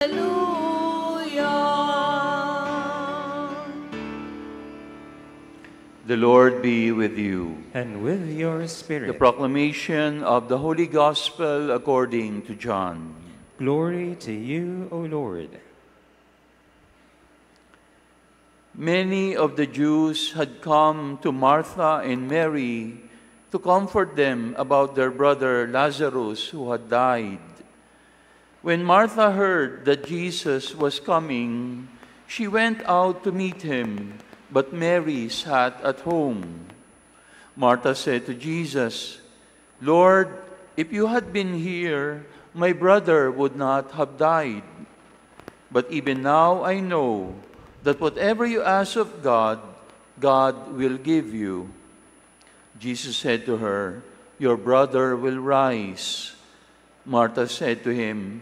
The Lord be with you. And with your spirit. The proclamation of the Holy Gospel according to John. Glory to you, O Lord. Many of the Jews had come to Martha and Mary to comfort them about their brother Lazarus who had died. When Martha heard that Jesus was coming, she went out to meet him, but Mary sat at home. Martha said to Jesus, "Lord, if you had been here, my brother would not have died. But even now I know that whatever you ask of God, God will give you." Jesus said to her, "Your brother will rise." Martha said to him,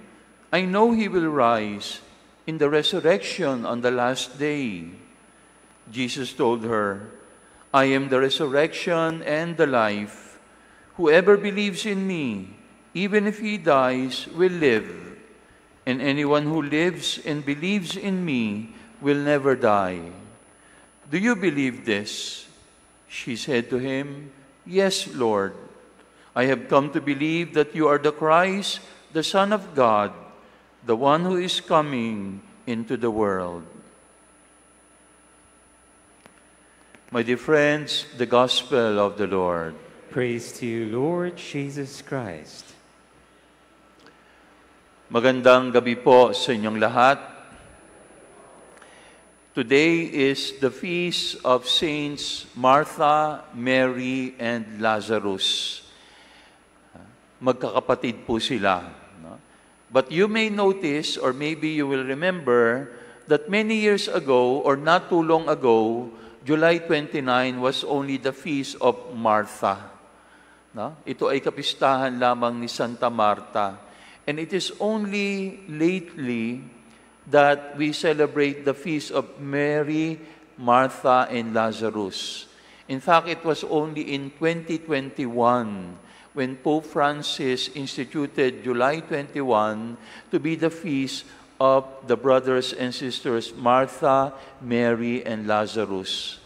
"I know he will rise in the resurrection on the last day." Jesus told her, "I am the resurrection and the life. Whoever believes in me, even if he dies, will live. And anyone who lives and believes in me will never die. Do you believe this?" She said to him, "Yes, Lord. I have come to believe that you are the Christ, the Son of God, the one who is coming into the world." My dear friends, the Gospel of the Lord. Praise to you, Lord Jesus Christ. Magandang gabi po sa inyong lahat. Today is the feast of Saints Martha, Mary, and Lazarus. Magkakapatid po sila. But you may notice, or maybe you will remember, that many years ago, or not too long ago, July 29 was only the feast of Martha. Ito ay kapistahan lamang ni Santa Marta. And it is only lately that we celebrate the feast of Mary, Martha, and Lazarus. In fact, it was only in 2021 when Pope Francis instituted July 21 to be the feast of the brothers and sisters Martha, Mary, and Lazarus.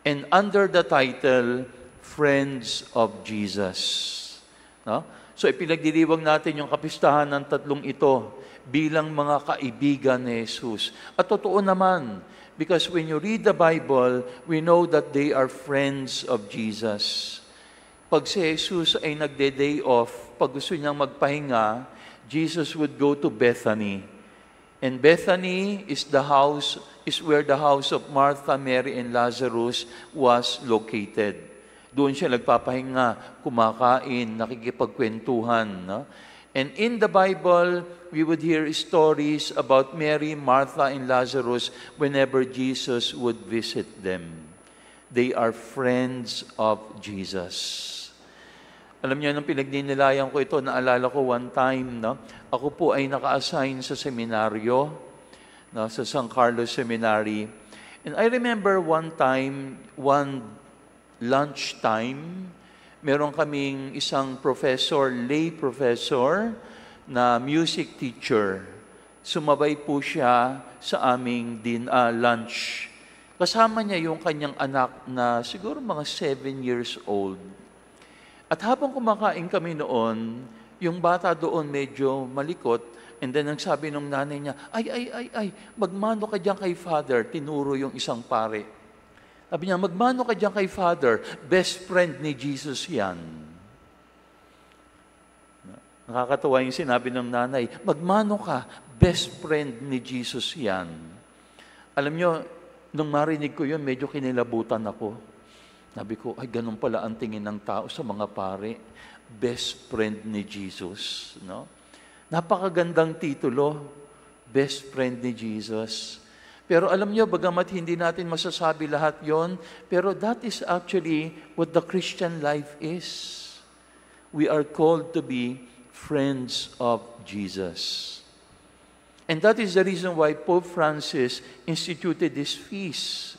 And under the title, Friends of Jesus. So ipinagdiriwang natin yung kapistahan ng tatlong ito bilang mga kaibigan ni Jesus. At totoo naman, because when you read the Bible, we know that they are friends of Jesus. Pag si Jesus ay nagde-day off, pag gusto niyang magpahinga, Jesus would go to Bethany. And Bethany is where the house of Martha, Mary, and Lazarus was located. Doon siya nagpapahinga, kumakain, nakikipagkwentuhan. No? And in the Bible, we would hear stories about Mary, Martha, and Lazarus whenever Jesus would visit them. They are friends of Jesus. Alam niyo, nung pinagninilayan ko ito, naalala ko one time, ako po ay naka-assign sa seminaryo, sa San Carlos Seminary. And I remember one time, one lunchtime, meron kaming isang professor, lay professor, na music teacher. Sumabay po siya sa aming lunch. Kasama niya yung kanyang anak na siguro mga 7 years old. At habang kumakain kami noon, yung bata doon medyo malikot, and then ang sabi ng nanay niya, ay, magmano ka dyan kay Father, tinuro yung isang pare. Sabi niya, magmano ka dyan kay Father, best friend ni Jesus yan. Nakakatawa yung sinabi ng nanay, magmano ka, best friend ni Jesus yan. Alam niyo, nung marinig ko yun, medyo kinilabutan ako. Sabi ko, ay ganun pala ang tingin ng tao sa mga pare. Best friend ni Jesus. No? Napakagandang titulo, best friend ni Jesus. Pero alam niyo, bagamat hindi natin masasabi lahat yon, pero that is actually what the Christian life is. We are called to be friends of Jesus. And that is the reason why Pope Francis instituted this feast,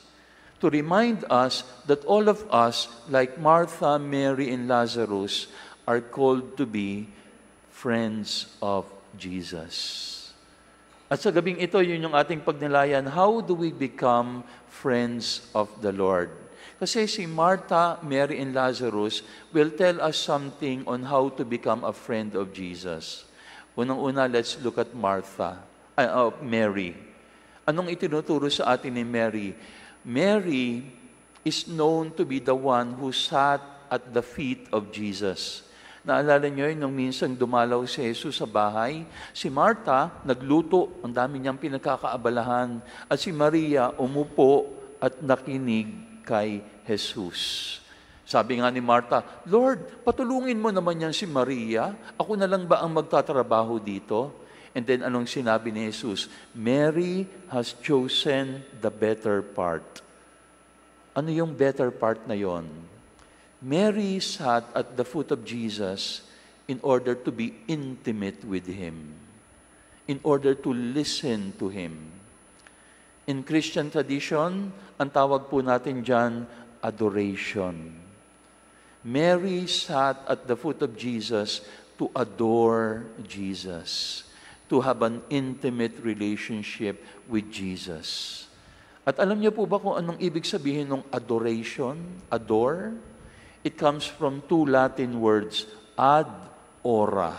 to remind us that all of us, like Martha, Mary, and Lazarus, are called to be friends of Jesus. At sa gabing ito, yun yung ating pagnilayan, how do we become friends of the Lord? Kasi si Martha, Mary, and Lazarus will tell us something on how to become a friend of Jesus. Unang-una, let's look at Mary. Anong itinuturo sa atin ni Mary? Mary is known to be the one who sat at the feet of Jesus. Naalala niyo yun, nung minsan dumalaw si Jesus sa bahay, si Martha nagluto, ang dami niyang pinagkakaabalahan, at si Maria umupo at nakinig kay Jesus. Sabi nga ni Martha, Lord, patulungin mo naman yan si Maria, ako na lang ba ang magtatrabaho dito? And then anong sinabi ni Jesus? Mary has chosen the better part. Ano yung better part na yon? Mary sat at the foot of Jesus in order to be intimate with Him, in order to listen to Him. In Christian tradition, ang tawag po natin dyan, adoration. Mary sat at the foot of Jesus to adore Jesus, to have an intimate relationship with Jesus. At alam niyo po ba kung anong ibig sabihin ng adoration? Adore? It comes from two Latin words, ad ora.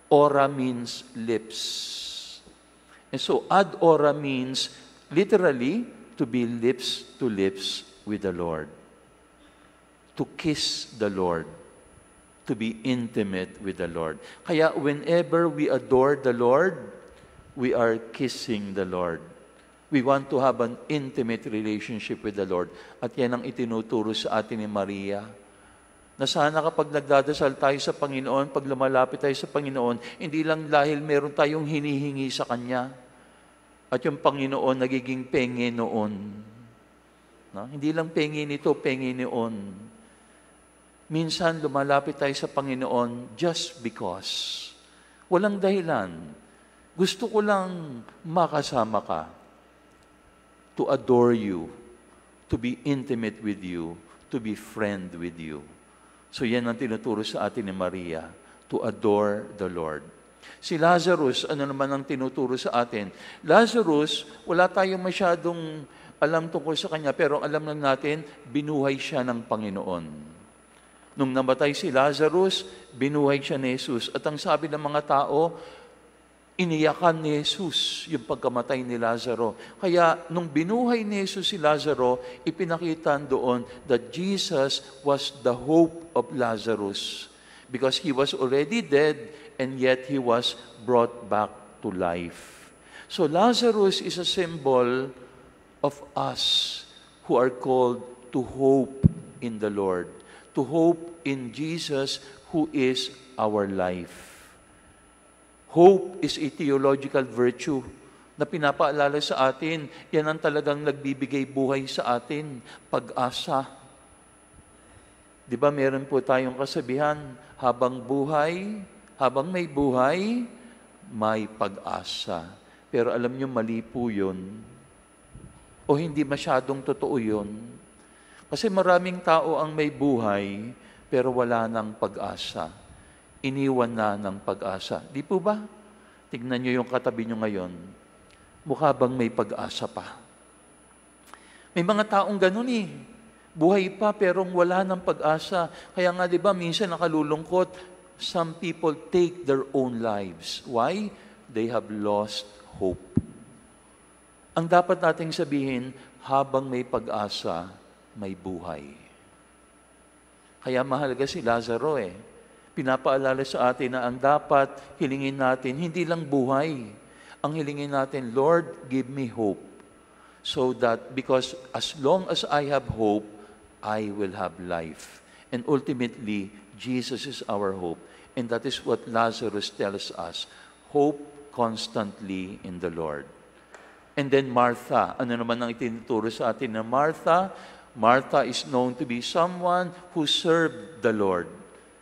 Ora means lips. And so ad ora means literally to be lips to lips with the Lord. To kiss the Lord. To be intimate with the Lord. Kaya whenever we adore the Lord, we are kissing the Lord. We want to have an intimate relationship with the Lord. At yan ang itinuturo sa atin ni Maria. Na sana kapag nagdadasal tayo sa Panginoon, pag lumalapit tayo sa Panginoon, hindi lang dahil meron tayong hinihingi sa Kanya. At yung Panginoon nagiging pengi noon. No? Hindi lang pengi nito, pengi noon. Minsan lumalapit tayo sa Panginoon just because. Walang dahilan. Gusto ko lang makasama ka. To adore you, to be intimate with you, to be friend with you. So yan ang tinuturo sa atin ni Maria, to adore the Lord. Si Lazarus, ano naman ang tinuturo sa atin? Lazarus, wala tayong masyadong alam tungkol sa kanya, pero alam lang natin, binuhay siya ng Panginoon. Nung namatay si Lazarus, binuhay siya ni Jesus. At ang sabi ng mga tao, iniyakan ni Jesus yung pagkamatay ni Lazaro. Kaya nung binuhay ni Jesus si Lazaro, ipinakita doon that Jesus was the hope of Lazarus. Because he was already dead and yet he was brought back to life. So Lazarus is a symbol of us who are called to hope in the Lord. To hope in Jesus who is our life. Hope is a theological virtue na pinapaalala sa atin. Yan ang talagang nagbibigay buhay sa atin. Pag-asa. Di ba meron po tayong kasabihan, habang may buhay, may pag-asa. Pero alam nyo, mali po yun. O hindi masyadong totoo yun. Kasi maraming tao ang may buhay, pero wala ng pag-asa. Iniwan na ng pag-asa. Di po ba? Tignan nyo yung katabi nyo ngayon. Mukha bang may pag-asa pa? May mga taong ganun eh. Buhay pa pero wala ng pag-asa. Kaya nga di ba, minsan nakalulungkot, some people take their own lives. Why? They have lost hope. Ang dapat nating sabihin, habang may pag-asa, may buhay. Kaya mahalaga si Lazaro eh. Pinapaalala sa atin na ang dapat hilingin natin, hindi lang buhay. Ang hilingin natin, Lord, give me hope. So that, because as long as I have hope, I will have life. And ultimately, Jesus is our hope. And that is what Lazarus tells us. Hope constantly in the Lord. And then Martha, ano naman ang itinuturo sa atin na Martha? Martha is known to be someone who served the Lord.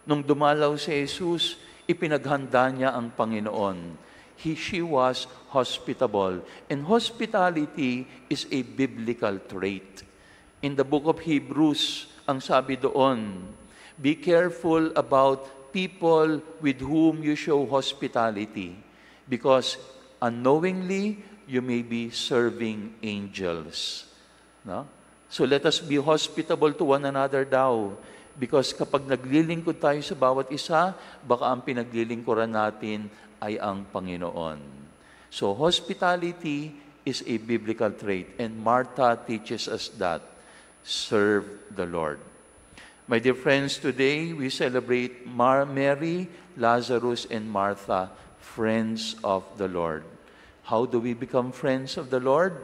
Nung dumalaw si Jesus, ipinaghanda niya ang Panginoon. She was hospitable. And hospitality is a biblical trait. In the book of Hebrews, ang sabi doon, be careful about people with whom you show hospitality. Because unknowingly, you may be serving angels. No? So let us be hospitable to one another daw. Because kapag naglilingkod tayo sa bawat isa, baka ang pinaglilingkuran natin ay ang Panginoon. So hospitality is a biblical trait. And Martha teaches us that. Serve the Lord. My dear friends, today we celebrate Mary, Lazarus, and Martha, friends of the Lord. How do we become friends of the Lord?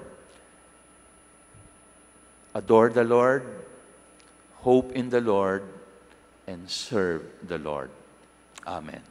Adore the Lord, hope in the Lord, and serve the Lord. Amen.